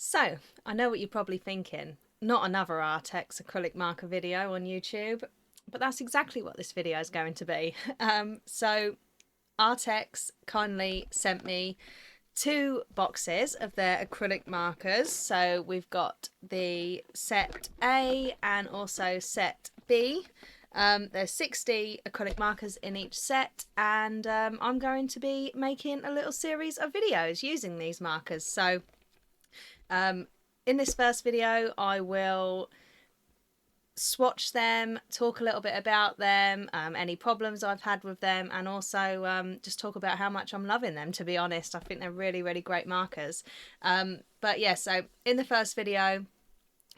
So, I know what you're probably thinking. Not another Arrtx acrylic marker video on YouTube, but that's exactly what this video is going to be. So, Arrtx kindly sent me 2 boxes of their acrylic markers. So, we've got the set A and also set B. There's 60 acrylic markers in each set, and I'm going to be making a little series of videos using these markers. So in this first video I will swatch them, talk a little bit about them, any problems I've had with them, and also just talk about how much I'm loving them. To be honest, I think they're really great markers. But yeah, so in the first video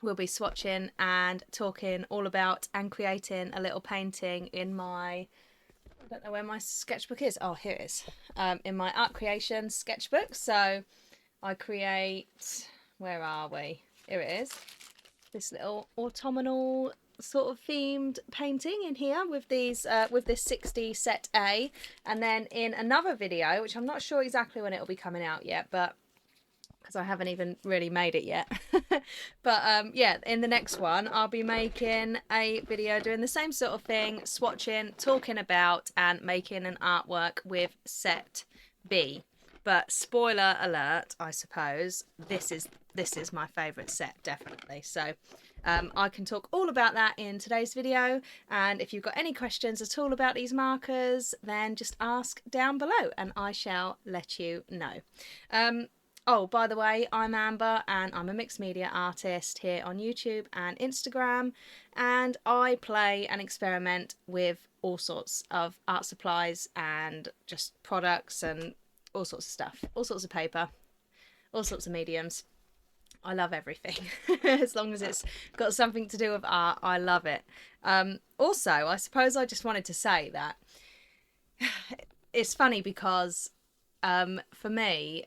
we'll be swatching and talking all about and creating a little painting in my, I don't know where my sketchbook is. Oh, here it is. In my art creation sketchbook. So I create, where are we? Here it is. This little autumnal sort of themed painting in here with these with this 60 set A, and then in another video, which I'm not sure exactly when it'll be coming out yet, but because I haven't even really made it yet. But yeah, in the next one I'll be making a video doing the same sort of thing, swatching, talking about and making an artwork with set B. But spoiler alert, I suppose, this is my favourite set, definitely. So I can talk all about that in today's video, and if you've got any questions at all about these markers, then just ask down below and I shall let you know. Oh, by the way, I'm Amber and I'm a mixed media artist here on YouTube and Instagram, and I play and experiment with all sorts of art supplies and just products and all sorts of stuff, all sorts of paper, all sorts of mediums. I love everything. As long as it's got something to do with art, I love it. Also, I suppose I just wanted to say that it's funny because for me,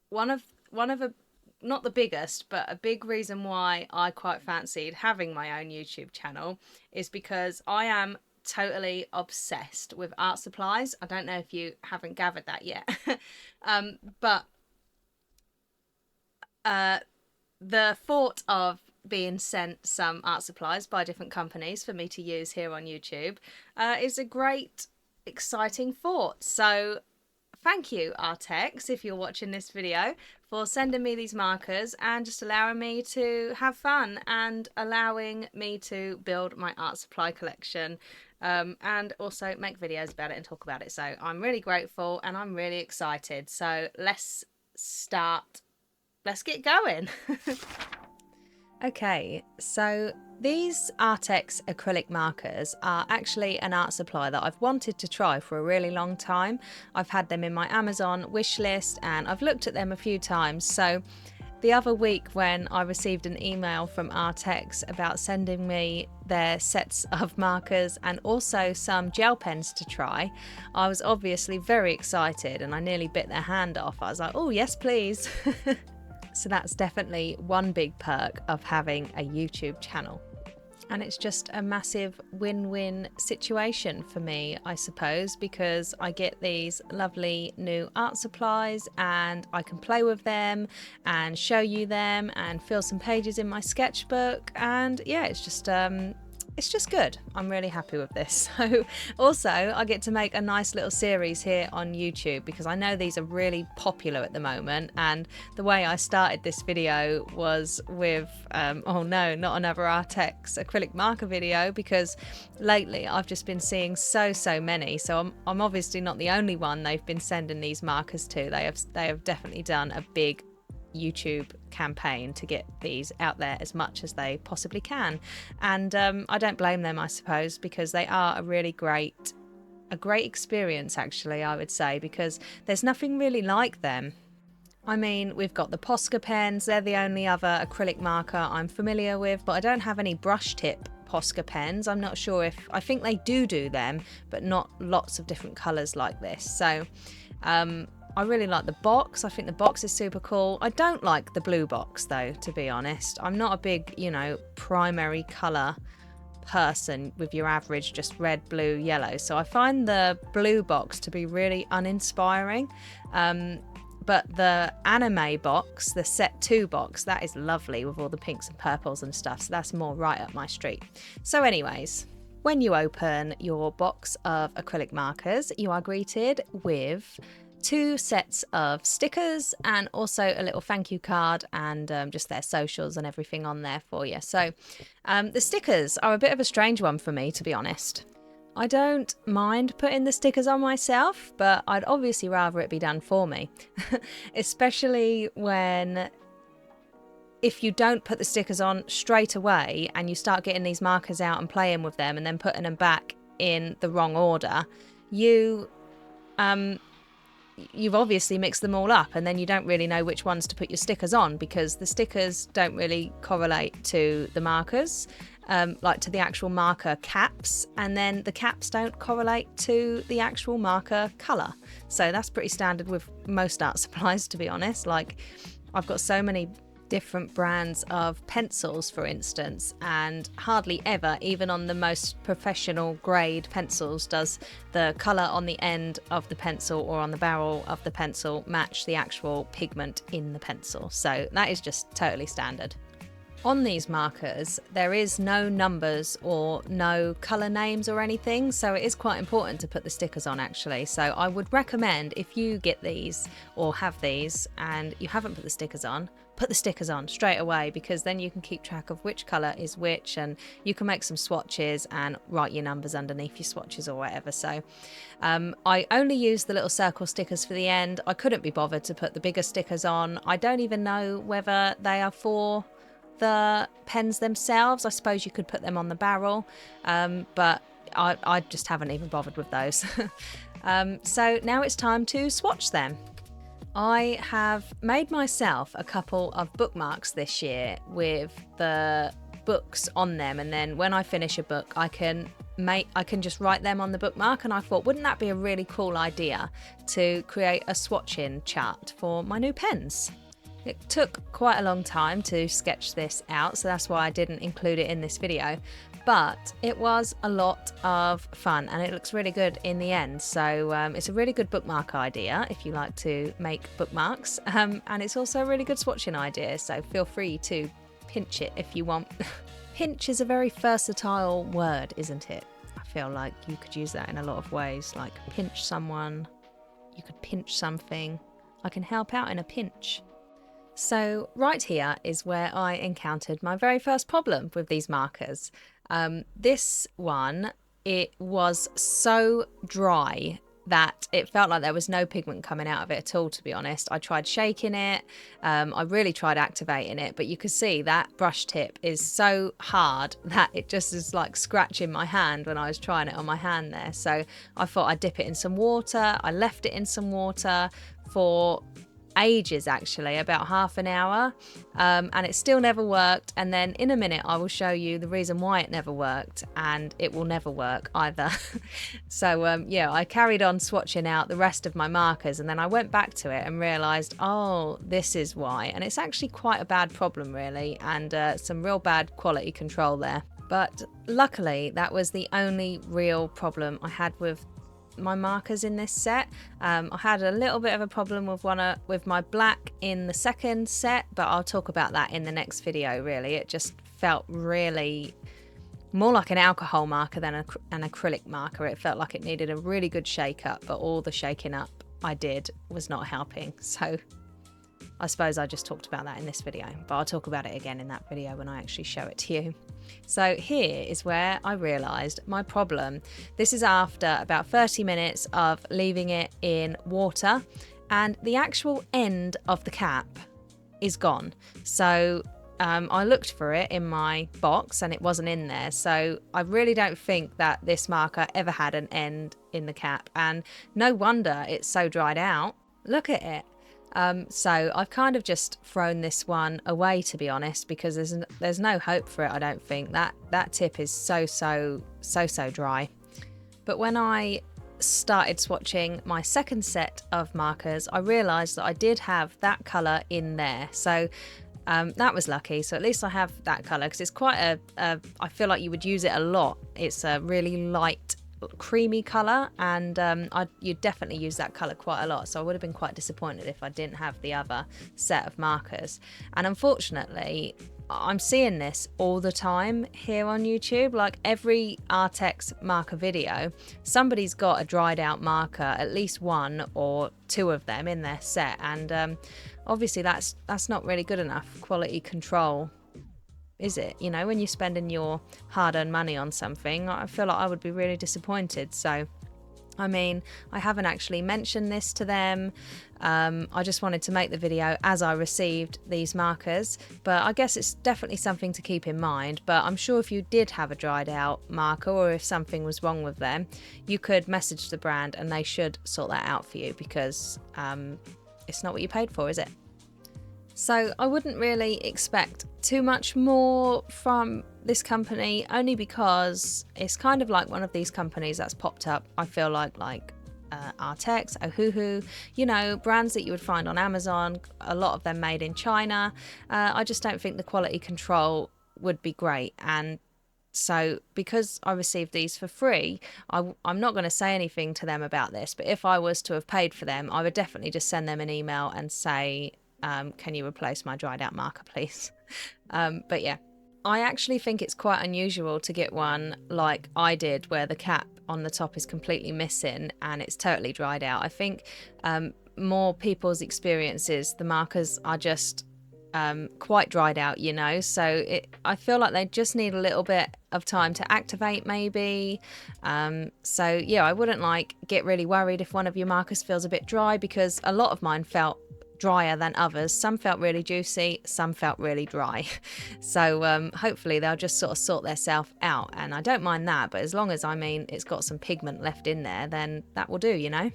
one of not the biggest, but a big reason why I quite fancied having my own YouTube channel is because I am totally obsessed with art supplies. I don't know if you haven't gathered that yet. But the thought of being sent some art supplies by different companies for me to use here on YouTube is a great, exciting thought. So thank you, Arrtx, if you're watching this video, for sending me these markers and just allowing me to have fun and allowing me to build my art supply collection, and also make videos about it and talk about it. So I'm really grateful and I'm really excited. So let's get going. Okay, so these Arrtx acrylic markers are actually an art supply that I've wanted to try for a really long time. I've had them in my Amazon wish list and I've looked at them a few times. So the other week when I received an email from Arrtx about sending me their sets of markers and also some gel pens to try, I was obviously very excited and I nearly bit their hand off. I was like, oh yes please. So that's definitely one big perk of having a YouTube channel. And it's just a massive win-win situation for me, I suppose, because I get these lovely new art supplies and I can play with them and show you them and fill some pages in my sketchbook. And yeah, it's just good. I'm really happy with this. So also I get to make a nice little series here on YouTube because I know these are really popular at the moment, and the way I started this video was with oh no, not another Arrtx acrylic marker video, because lately I've just been seeing so many. So I'm obviously not the only one they've been sending these markers to. They have definitely done a big YouTube campaign to get these out there as much as they possibly can, and I don't blame them, I suppose, because they are a great experience, actually, I would say, because there's nothing really like them. I mean, we've got the Posca pens. They're the only other acrylic marker I'm familiar with, but I don't have any brush tip Posca pens. I'm not sure if, I think they do them, but not lots of different colours like this. So I really like the box. I think the box is super cool. I don't like the blue box though, to be honest. I'm not a big, primary colour person with your average just red, blue, yellow. So I find the blue box to be really uninspiring. but the anime box, the set 2 box, that is lovely with all the pinks and purples and stuff, so that's more right up my street. So anyways, when you open your box of acrylic markers, you are greeted with 2 sets of stickers and also a little thank you card and just their socials and everything on there for you. So the stickers are a bit of a strange one for me, to be honest. I don't mind putting the stickers on myself, but I'd obviously rather it be done for me, especially if you don't put the stickers on straight away and you start getting these markers out and playing with them and then putting them back in the wrong order, you've obviously mixed them all up, and then you don't really know which ones to put your stickers on because the stickers don't really correlate to the markers, like to the actual marker caps, and then the caps don't correlate to the actual marker colour. So that's pretty standard with most art supplies, to be honest. Like, I've got so many different brands of pencils, for instance, and hardly ever, even on the most professional grade pencils, does the colour on the end of the pencil or on the barrel of the pencil match the actual pigment in the pencil. So that is just totally standard. On these markers, there is no numbers or no colour names or anything, so it is quite important to put the stickers on, actually. So I would recommend, if you get these or have these and you haven't put the stickers on, put the stickers on straight away, because then you can keep track of which colour is which, and you can make some swatches and write your numbers underneath your swatches or whatever. So I only use the little circle stickers for the end. I couldn't be bothered to put the bigger stickers on. I don't even know whether they are for the pens themselves. I suppose you could put them on the barrel, but I just haven't even bothered with those. So now it's time to swatch them. I have made myself a couple of bookmarks this year with the books on them, and then when I finish a book I can just write them on the bookmark, and I thought, wouldn't that be a really cool idea to create a swatching chart for my new pens? It took quite a long time to sketch this out, so that's why I didn't include it in this video, but it was a lot of fun and it looks really good in the end. So it's a really good bookmark idea if you like to make bookmarks, and it's also a really good swatching idea, so feel free to pinch it if you want. Pinch is a very versatile word, isn't it? I feel like you could use that in a lot of ways, like pinch someone, you could pinch something. I can help out in a pinch. So right here is where I encountered my very first problem with these markers. This one, it was so dry that it felt like there was no pigment coming out of it at all, to be honest. I tried shaking it, I really tried activating it, but you could see that brush tip is so hard that it just is like scratching my hand when I was trying it on my hand there. So I thought I'd dip it in some water. I left it in some water for ages, actually, about half an hour, and it still never worked. And then in a minute I will show you the reason why it never worked, and it will never work either. So yeah, I carried on swatching out the rest of my markers, and then I went back to it and realized, oh, this is why. And it's actually quite a bad problem, really, and some real bad quality control there. But luckily that was the only real problem I had with my markers in this set. I had a little bit of a problem with my black in the second set, but I'll talk about that in the next video. Really, it just felt really more like an alcohol marker than an acrylic marker. It felt like it needed a really good shake up, but all the shaking up I did was not helping. So I suppose I just talked about that in this video, but I'll talk about it again in that video when I actually show it to you. So here is where I realised my problem. This is after about 30 minutes of leaving it in water, and the actual end of the cap is gone. So I looked for it in my box and it wasn't in there. So I really don't think that this marker ever had an end in the cap, and no wonder it's so dried out. Look at it. So I've kind of just thrown this one away, to be honest, because there's no hope for it. I don't think that tip is so dry. But when I started swatching my second set of markers, I realised that I did have that colour in there. So that was lucky. So at least I have that colour, because it's quite I feel like you would use it a lot. It's a really light, creamy colour, and you'd definitely use that colour quite a lot, so I would have been quite disappointed if I didn't have the other set of markers. And unfortunately, I'm seeing this all the time here on YouTube. Like every Arrtx marker video, somebody's got a dried out marker, at least one or two of them in their set, and obviously that's not really good enough quality control, is it? You know, when you're spending your hard-earned money on something, I feel like I would be really disappointed. So I mean, I haven't actually mentioned this to them. I just wanted to make the video as I received these markers, but I guess it's definitely something to keep in mind. But I'm sure if you did have a dried out marker, or if something was wrong with them, you could message the brand and they should sort that out for you, because it's not what you paid for, is it? So I wouldn't really expect too much more from this company, only because it's kind of like one of these companies that's popped up, I feel like Arrtx, Ohuhu, you know, brands that you would find on Amazon, a lot of them made in China. I just don't think the quality control would be great. And so because I received these for free, I'm not going to say anything to them about this, but if I was to have paid for them, I would definitely just send them an email and say, can you replace my dried out marker, please? But yeah, I actually think it's quite unusual to get one like I did, where the cap on the top is completely missing and it's totally dried out. I think more people's experiences, the markers are just quite dried out, you know, so I feel like they just need a little bit of time to activate, maybe. So yeah, I wouldn't get really worried if one of your markers feels a bit dry, because a lot of mine felt drier than others. Some felt really juicy, some felt really dry. So hopefully they'll just sort of sort themselves out, and I don't mind that, but as long as, I mean, it's got some pigment left in there, then that will do, you know.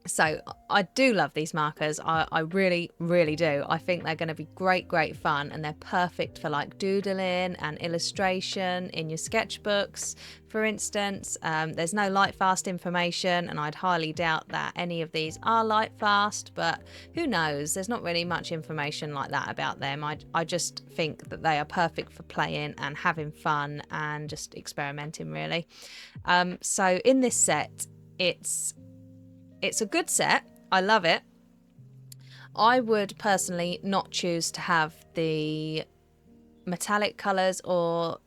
So I do love these markers. I really, really do. I think they're going to be great fun, and they're perfect for like doodling and illustration in your sketchbooks, for instance. There's no light fast information, and I'd highly doubt that any of these are light fast, but who knows? There's not really much information like that about them. I just think that they are perfect for playing and having fun and just experimenting, really. So in this set, it's a good set. I love it. I would personally not choose to have the metallic colours, or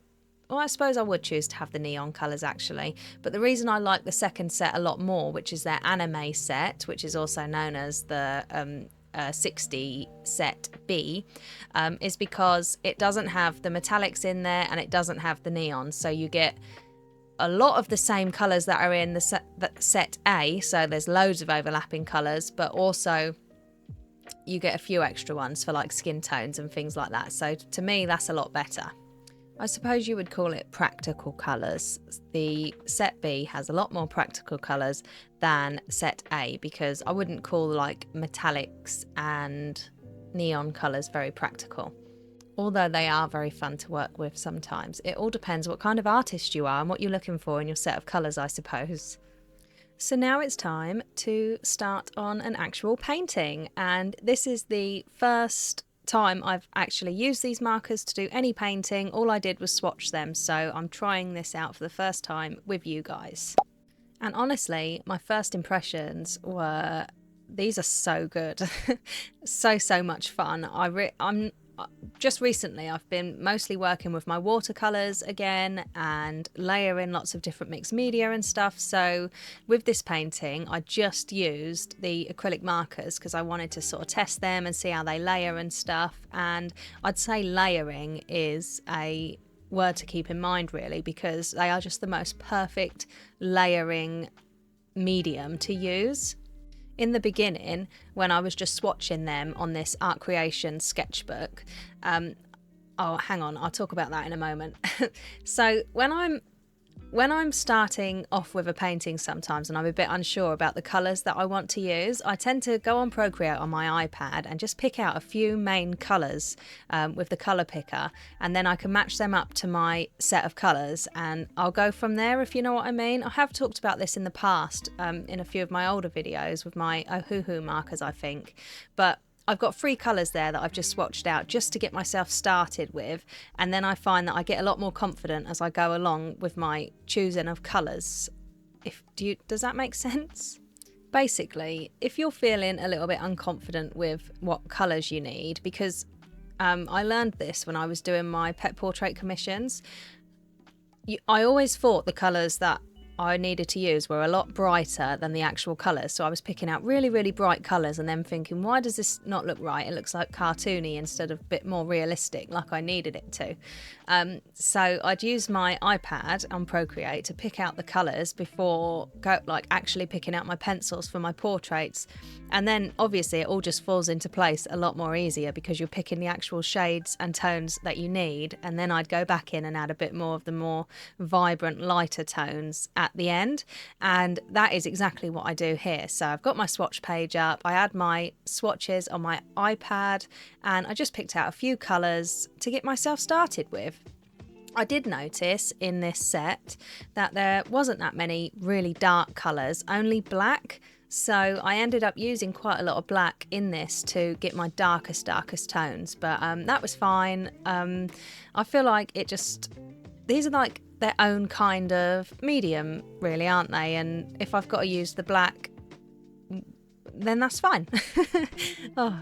I suppose I would choose to have the neon colours actually. But the reason I like the second set a lot more, which is their anime set, which is also known as the 60 set B, is because it doesn't have the metallics in there and it doesn't have the neon. So you get a lot of the same colours that are in the set A, so there's loads of overlapping colours, but also you get a few extra ones for like skin tones and things like that. So to me, that's a lot better. I suppose you would call it practical colours. The set B has a lot more practical colours than set A, because I wouldn't call like metallics and neon colours very practical. Although they are very fun to work with sometimes. It all depends what kind of artist you are and what you're looking for in your set of colours, I suppose. So now it's time to start on an actual painting, and this is the first time I've actually used these markers to do any painting. All I did was swatch them, so I'm trying this out for the first time with you guys. And honestly, my first impressions were, these are so good. so much fun. Just recently I've been mostly working with my watercolours again and layering lots of different mixed media and stuff. So with this painting I just used the acrylic markers because I wanted to sort of test them and see how they layer and stuff. And I'd say layering is a word to keep in mind, really, because they are just the most perfect layering medium to use. In the beginning, when I was just swatching them on this art creation sketchbook, oh, hang on, I'll talk about that in a moment. So when I'm starting off with a painting sometimes and I'm a bit unsure about the colours that I want to use, I tend to go on Procreate on my iPad and just pick out a few main colours with the colour picker, and then I can match them up to my set of colours and I'll go from there, if you know what I mean. I have talked about this in the past in a few of my older videos with my Ohuhu markers, I think, but I've got 3 colours there that I've just swatched out just to get myself started with, and then I find that I get a lot more confident as I go along with my choosing of colours Does that make sense? Basically, if you're feeling a little bit unconfident with what colours you need, because I learned this when I was doing my pet portrait commissions. I always thought the colours that I needed to use were a lot brighter than the actual colours. So I was picking out really, really bright colours and then thinking, why does this not look right? It looks like cartoony instead of a bit more realistic, like I needed it to. So I'd use my iPad on Procreate to pick out the colours before actually picking out my pencils for my portraits. And then obviously it all just falls into place a lot more easier because you're picking the actual shades and tones that you need. And then I'd go back in and add a bit more of the more vibrant, lighter tones at the end. And that is exactly what I do here. So I've got my swatch page up. I add my swatches on my iPad and I just picked out a few colours to get myself started with. I did notice in this set that there wasn't that many really dark colours, only black. So I ended up using quite a lot of black in this to get my darkest tones, but that was fine. I feel like these are like their own kind of medium, really, aren't they? And if I've got to use the black, then that's fine. Oh.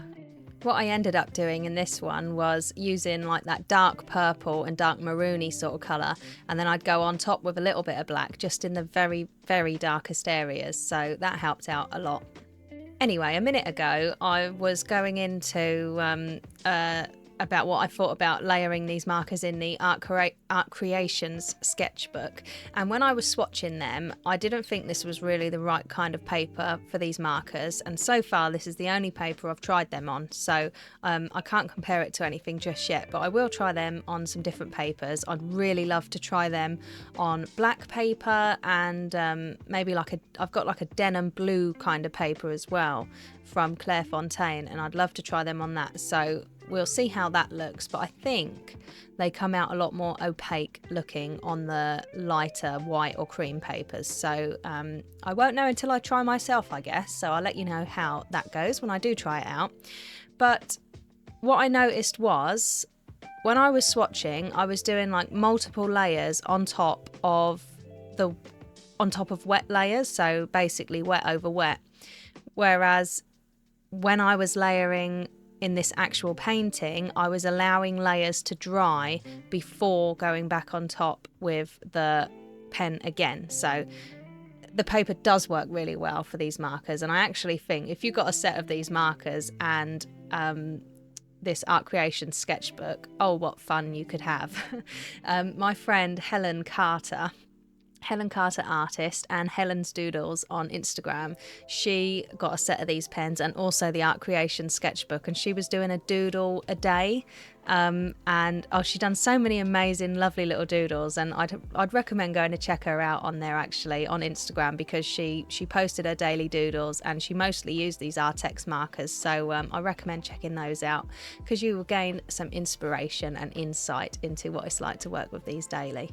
What I ended up doing in this one was using like that dark purple and dark maroony sort of colour, and then I'd go on top with a little bit of black just in the very, very darkest areas, so that helped out a lot. Anyway, a minute ago I was going into about what I thought about layering these markers in the Art Creations sketchbook, and when I was swatching them I didn't think this was really the right kind of paper for these markers, and so far this is the only paper I've tried them on, so I can't compare it to anything just yet, but I will try them on some different papers. I'd really love to try them on black paper and maybe I've got like a denim blue kind of paper as well from Clairefontaine, and I'd love to try them on that, so we'll see how that looks, but I think they come out a lot more opaque looking on the lighter white or cream papers, so I won't know until I try myself, I guess, so I'll let you know how that goes when I do try it out. But what I noticed was when I was swatching, I was doing like multiple layers on top of wet layers, so basically wet over wet, whereas when I was layering in this actual painting, I was allowing layers to dry before going back on top with the pen again. So the paper does work really well for these markers, and I actually think if you've got a set of these markers and this Art Creation sketchbook, oh, what fun you could have. My friend Helen Carter Artist and Helen's Doodles on Instagram, she got a set of these pens and also the Art Creation sketchbook, and she was doing a doodle a day, and she'd done so many amazing lovely little doodles, and I'd recommend going to check her out on there actually on Instagram, because she posted her daily doodles and she mostly used these Arrtx markers, so I recommend checking those out because you will gain some inspiration and insight into what it's like to work with these daily.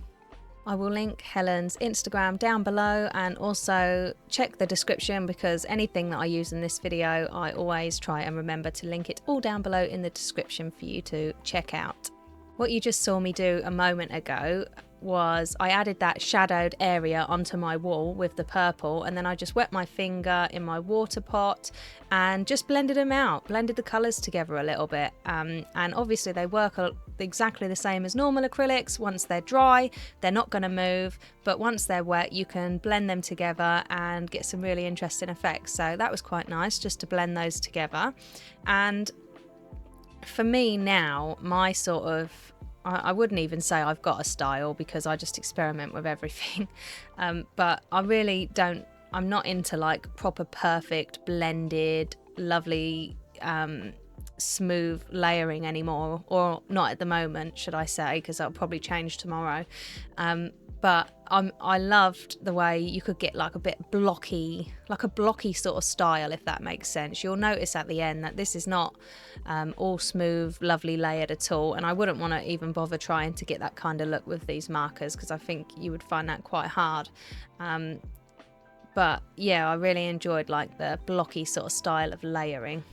I will link Helen's Instagram down below, and also check the description because anything that I use in this video I always try and remember to link it all down below in the description for you to check out. What you just saw me do a moment ago was I added that shadowed area onto my wall with the purple, and then I just wet my finger in my water pot and just blended them out, blended the colours together a little bit, and obviously they work exactly the same as normal acrylics. Once they're dry they're not going to move, but once they're wet you can blend them together and get some really interesting effects, so that was quite nice just to blend those together. And for me now, my sort of, I wouldn't even say I've got a style because I just experiment with everything, but I'm not into like proper perfect blended lovely smooth layering anymore, or not at the moment should I say, because that'll probably change tomorrow, but I loved the way you could get like a bit blocky, like a blocky sort of style, if that makes sense. You'll notice at the end that this is not all smooth, lovely layered at all, and I wouldn't want to even bother trying to get that kind of look with these markers because I think you would find that quite hard. But yeah, I really enjoyed like the blocky sort of style of layering.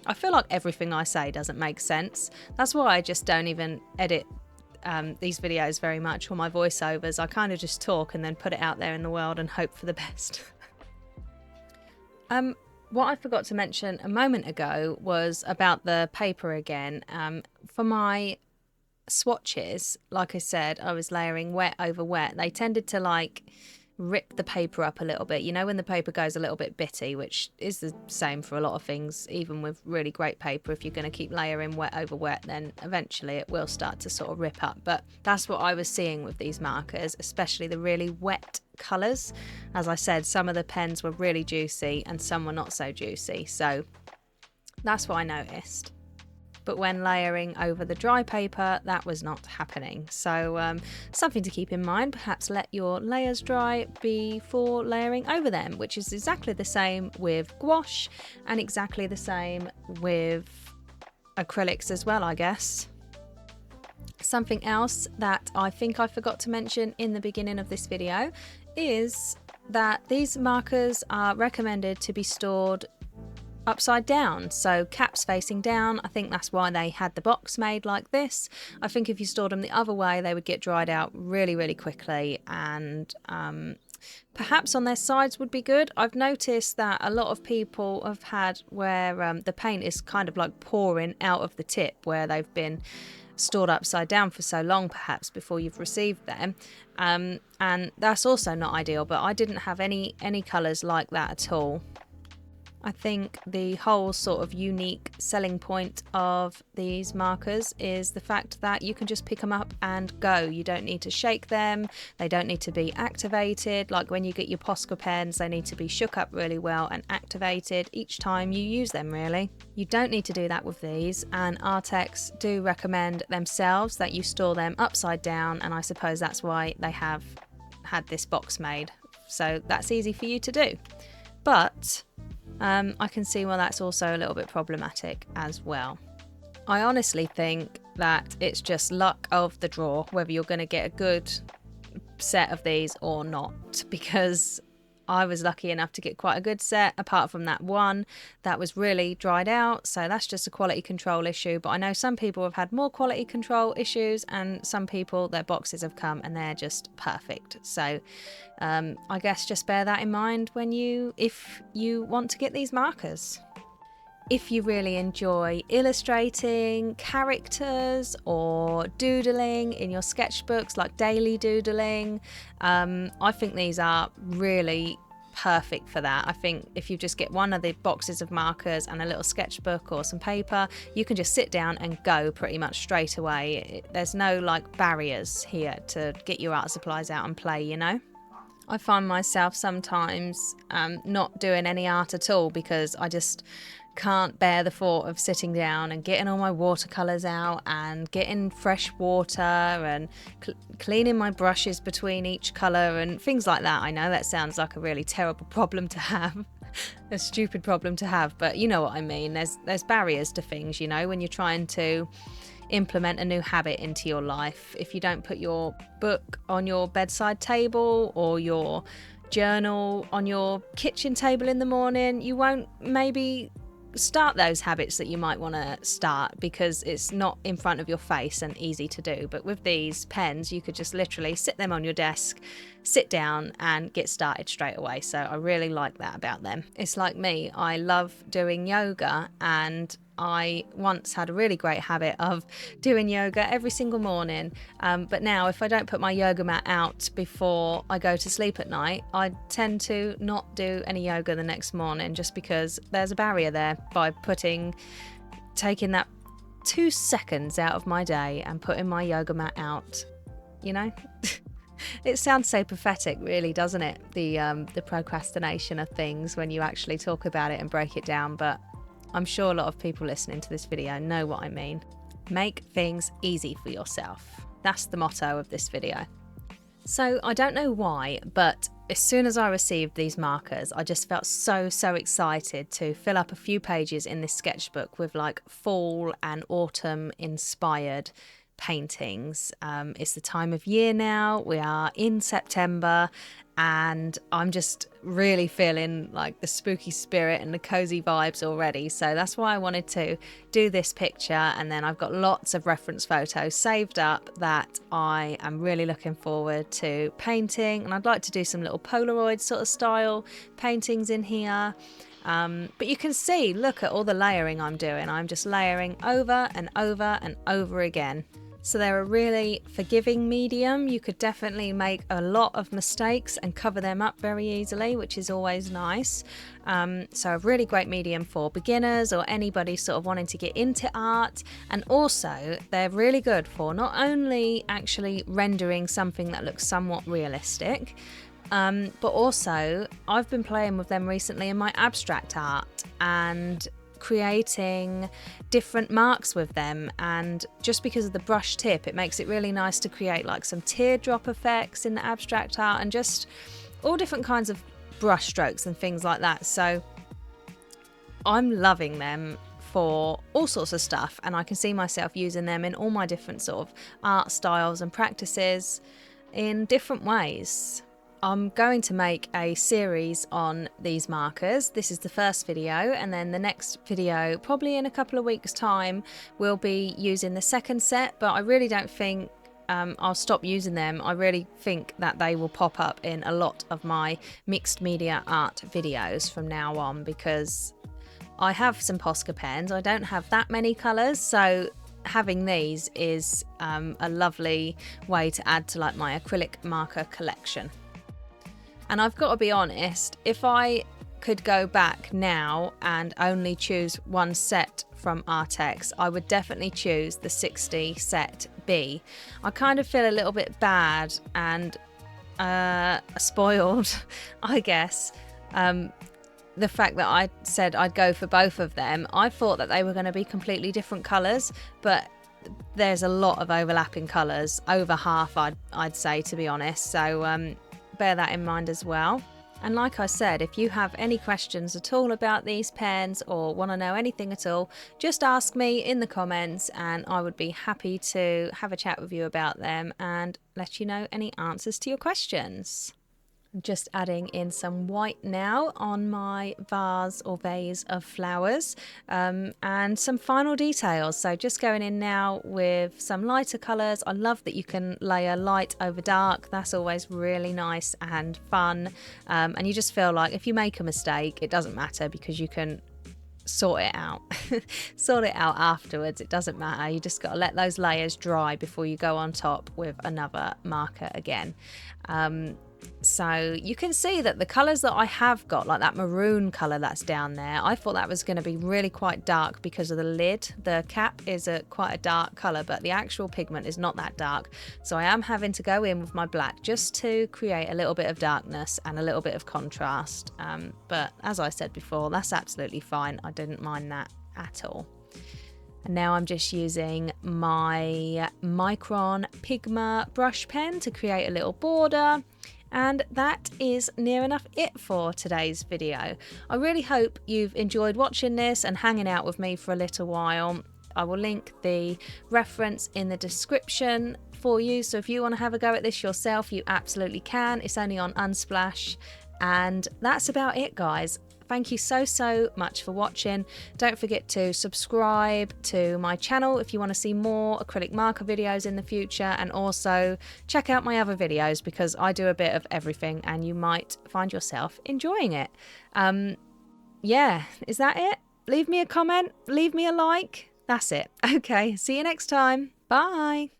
I feel like everything I say doesn't make sense. That's why I just don't even edit these videos very much, or my voiceovers. I kind of just talk and then put it out there in the world and hope for the best. What I forgot to mention a moment ago was about the paper again. For my swatches, like I said, I was layering wet over wet. They tended to like rip the paper up a little bit, you know, when the paper goes a little bit bitty, which is the same for a lot of things. Even with really great paper, if you're going to keep layering wet over wet, then eventually it will start to sort of rip up. But that's what I was seeing with these markers, especially the really wet colours. As I said, some of the pens were really juicy and some were not so juicy, so that's what I noticed. But when layering over the dry paper, that was not happening. So something to keep in mind, perhaps let your layers dry before layering over them, which is exactly the same with gouache and exactly the same with acrylics as well, I guess. Something else that I think I forgot to mention in the beginning of this video is that these markers are recommended to be stored upside down, so caps facing down. I think that's why they had the box made like this. I think if you stored them the other way, they would get dried out really quickly, and perhaps on their sides would be good. I've noticed that a lot of people have had where the paint is kind of like pouring out of the tip, where they've been stored upside down for so long perhaps before you've received them, and that's also not ideal. But I didn't have any colours like that at all. I think the whole sort of unique selling point of these markers is the fact that you can just pick them up and go. You don't need to shake them. They don't need to be activated. Like when you get your Posca pens, they need to be shook up really well and activated each time you use them, really. You don't need to do that with these, and Arrtx do recommend themselves that you store them upside down, and I suppose that's why they have had this box made. So that's easy for you to do. But I can see why that's also a little bit problematic as well. I honestly think that it's just luck of the draw whether you're going to get a good set of these or not, because I was lucky enough to get quite a good set, apart from that one that was really dried out, so that's just a quality control issue. But I know some people have had more quality control issues, and some people, their boxes have come and they're just perfect. So I guess just bear that in mind when if you want to get these markers. If you really enjoy illustrating characters or doodling in your sketchbooks, like daily doodling, I think these are really perfect for that. I think if you just get one of the boxes of markers and a little sketchbook or some paper, you can just sit down and go pretty much straight away. There's no like barriers here to get your art supplies out and play, you know. I find myself sometimes not doing any art at all because I just can't bear the thought of sitting down and getting all my watercolours out and getting fresh water and cleaning my brushes between each colour and things like that. I know that sounds like a really terrible problem to have, a stupid problem to have, but you know what I mean. There's barriers to things, you know, when you're trying to implement a new habit into your life. If you don't put your book on your bedside table or your journal on your kitchen table in the morning, you won't maybe start those habits that you might want to start because it's not in front of your face and easy to do. But with these pens, you could just literally sit them on your desk, sit down and get started straight away. So I really like that about them. It's like me, I love doing yoga, and I once had a really great habit of doing yoga every single morning, but now if I don't put my yoga mat out before I go to sleep at night, I tend to not do any yoga the next morning, just because there's a barrier there by taking that 2 seconds out of my day and putting my yoga mat out, you know. It sounds so pathetic, really, doesn't it? The procrastination of things when you actually talk about it and break it down, but I'm sure a lot of people listening to this video know what I mean. Make things easy for yourself. That's the motto of this video. So I don't know why, but as soon as I received these markers, I just felt so excited to fill up a few pages in this sketchbook with like fall and autumn inspired paintings. It's the time of year now. We are in September, and I'm just really feeling like the spooky spirit and the cozy vibes already. So that's why I wanted to do this picture, and then I've got lots of reference photos saved up that I am really looking forward to painting, and I'd like to do some little Polaroid sort of style paintings in here. But you can see, look at all the layering I'm doing. I'm just layering over and over and over again. So they're a really forgiving medium. You could definitely make a lot of mistakes and cover them up very easily, which is always nice. So a really great medium for beginners or anybody sort of wanting to get into art. And also they're really good for not only actually rendering something that looks somewhat realistic, but also I've been playing with them recently in my abstract art and creating different marks with them, and just because of the brush tip it makes it really nice to create like some teardrop effects in the abstract art and just all different kinds of brush strokes and things like that. So I'm loving them for all sorts of stuff, and I can see myself using them in all my different sort of art styles and practices in different ways. I'm going to make a series on these markers. This is the first video, and then the next video, probably in a couple of weeks' time, we'll be using the second set, but I really don't think I'll stop using them. I really think that they will pop up in a lot of my mixed media art videos from now on, because I have some Posca pens. I don't have that many colours, so having these is a lovely way to add to like my acrylic marker collection. And I've got to be honest, if I could go back now and only choose one set from Arrtx, I would definitely choose the 60 set B. I kind of feel a little bit bad and spoiled, I guess. The fact that I said I'd go for both of them, I thought that they were going to be completely different colours, but there's a lot of overlapping colours, over half I'd say, to be honest. So bear that in mind as well. And like I said, if you have any questions at all about these pens or want to know anything at all, just ask me in the comments and I would be happy to have a chat with you about them and let you know any answers to your questions. I'm just adding in some white now on my vase or vase of flowers, and some final details. So just going in now with some lighter colours. I love that you can layer light over dark. That's always really nice and fun, and you just feel like if you make a mistake, it doesn't matter because you can sort it out. Sort it out afterwards. It doesn't matter. You just got to let those layers dry before you go on top with another marker again. So you can see that the colours that I have got, like that maroon colour that's down there, I thought that was going to be really quite dark because of the lid. The cap is quite a dark colour, but the actual pigment is not that dark. So I am having to go in with my black just to create a little bit of darkness and a little bit of contrast. But as I said before, that's absolutely fine. I didn't mind that at all. And now I'm just using my Micron Pigma brush pen to create a little border. And that is near enough it for today's video. I really hope you've enjoyed watching this and hanging out with me for a little while. I will link the reference in the description for you, so if you want to have a go at this yourself, you absolutely can. It's only on Unsplash. And that's about it, guys. Thank you so much for watching. Don't forget to subscribe to my channel if you want to see more acrylic marker videos in the future, and also check out my other videos because I do a bit of everything and you might find yourself enjoying it. Yeah, is that it? Leave me a comment, leave me a like. That's it. Okay, see you next time. Bye.